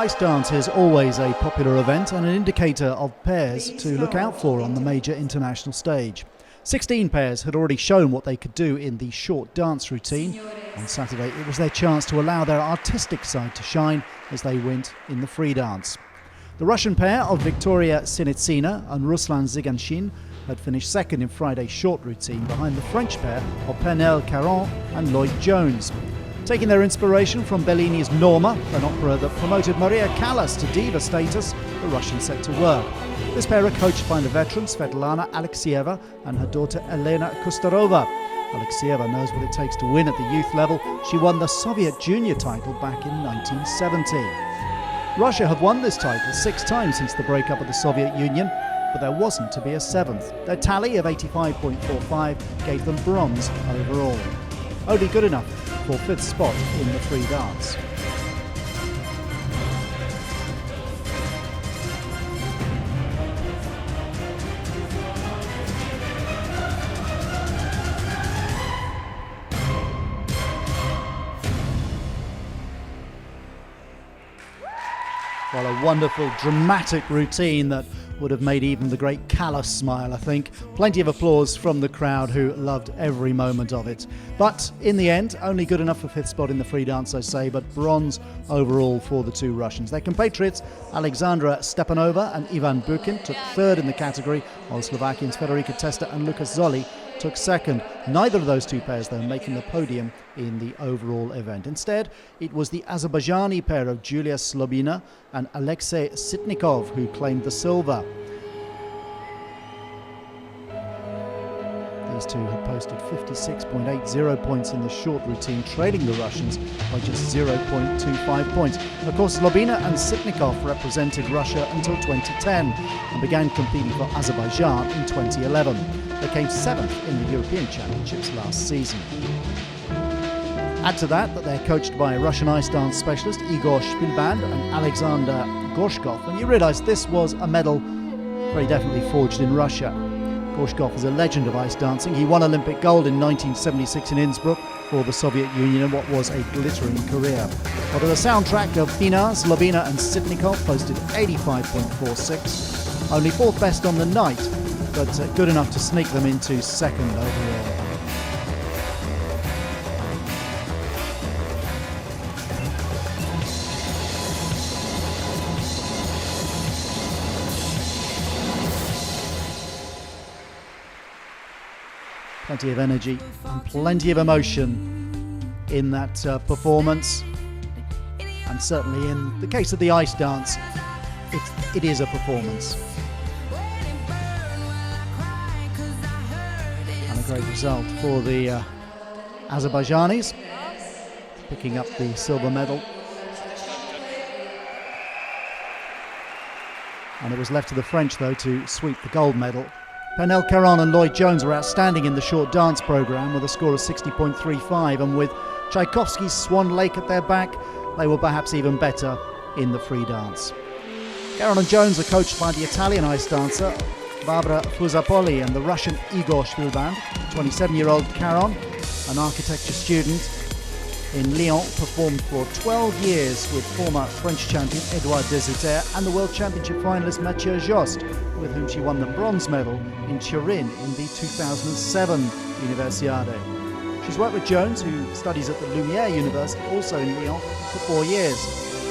Ice dance is always a popular event and an indicator of pairs to look out for on the major international stage. 16 pairs had already shown what they could do in the short dance routine. On Saturday, it was their chance to allow their artistic side to shine as they went in the free dance. The Russian pair of Victoria Sinitsina and Ruslan Ziganshin had finished second in Friday's short routine behind the French pair of Pernelle Caron and Lloyd Jones. Taking their inspiration from Bellini's Norma, an opera that promoted Maria Callas to diva status, the Russians set to work. This pair are coached by the veteran Svetlana Alexieva and her daughter Elena Kustarova. Alexieva knows what it takes to win at the youth level. She won the Soviet junior title back in 1970. Russia have won this title 6 times since the breakup of the Soviet Union, but there wasn't to be a 7th. Their tally of 85.45 gave them bronze overall. Only good enough for 5th spot in the free dance. Well, a wonderful, dramatic routine that would have made even the great Callas smile, I think. Plenty of applause from the crowd who loved every moment of it. But in the end, only good enough for 5th spot in the free dance, I say, but bronze overall for the 2 Russians. Their compatriots, Alexandra Stepanova and Ivan Bukin, took 3rd in the category, while Slovakians Federica Testa and Lucas Zoli took 2nd. Neither of those 2 pairs, though, making the podium in the overall event. Instead, it was the Azerbaijani pair of Julia Slobina and Alexei Sitnikov who claimed the silver. These 2 had posted 56.80 points in the short routine, trailing the Russians by just 0.25 points. Of course, Slobina and Sitnikov represented Russia until 2010 and began competing for Azerbaijan in 2011. They came 7th in the European Championships last season. Add to that they're coached by Russian ice dance specialist Igor Shpilband and Alexander Gorshkov, and you realise this was a medal very definitely forged in Russia. Gorshkov is a legend of ice dancing. He won Olympic gold in 1976 in Innsbruck for the Soviet Union in what was a glittering career. But to the soundtrack of Fina, Slobina and Sitnikov posted 85.46, only 4th best on the night, but good enough to sneak them into 2nd overall. Plenty of energy and plenty of emotion in that performance, and certainly in the case of the ice dance, it is a performance. And a great result for the Azerbaijanis, picking up the silver medal. And it was left to the French, though, to sweep the gold medal. Pernelle Caron and Lloyd Jones were outstanding in the short dance programme with a score of 60.35, and with Tchaikovsky's Swan Lake at their back, they were perhaps even better in the free dance. Caron and Jones are coached by the Italian ice dancer Barbara Fusapoli and the Russian Igor Shpilband. 27-year-old Caron, an architecture student in Lyon, performed for 12 years with former French champion Edouard Desutter and the World Championship finalist Mathieu Jost, with whom she won the bronze medal in Turin in the 2007 Universiade. She's worked with Jones, who studies at the Lumiere University, also in Lyon, for 4 years.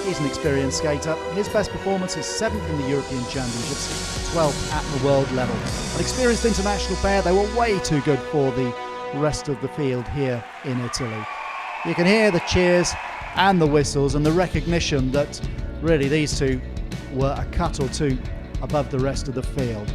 He's an experienced skater. His best performance is 7th in the European Championships, 12th at the world level. An experienced international pair, they were way too good for the rest of the field here in Italy. You can hear the cheers and the whistles and the recognition that really these 2 were a cut or 2 above the rest of the field.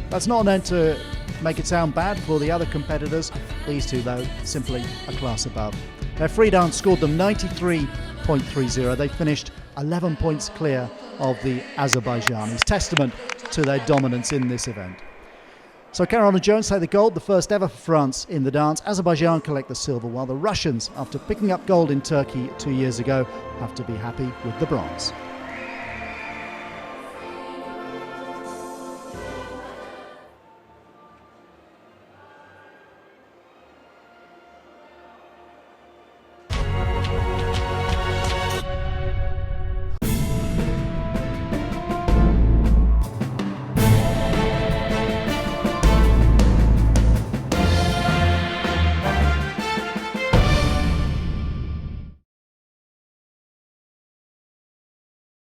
That's not meant to make it sound bad for the other competitors. These 2, though, simply a class above. Their free dance scored them 93.30. They finished 11 points clear of the Azerbaijanis, testament to their dominance in this event. So Caron and Jones take the gold, the first ever for France in the dance. Azerbaijan collect the silver, while the Russians, after picking up gold in Turkey 2 years ago, have to be happy with the bronze.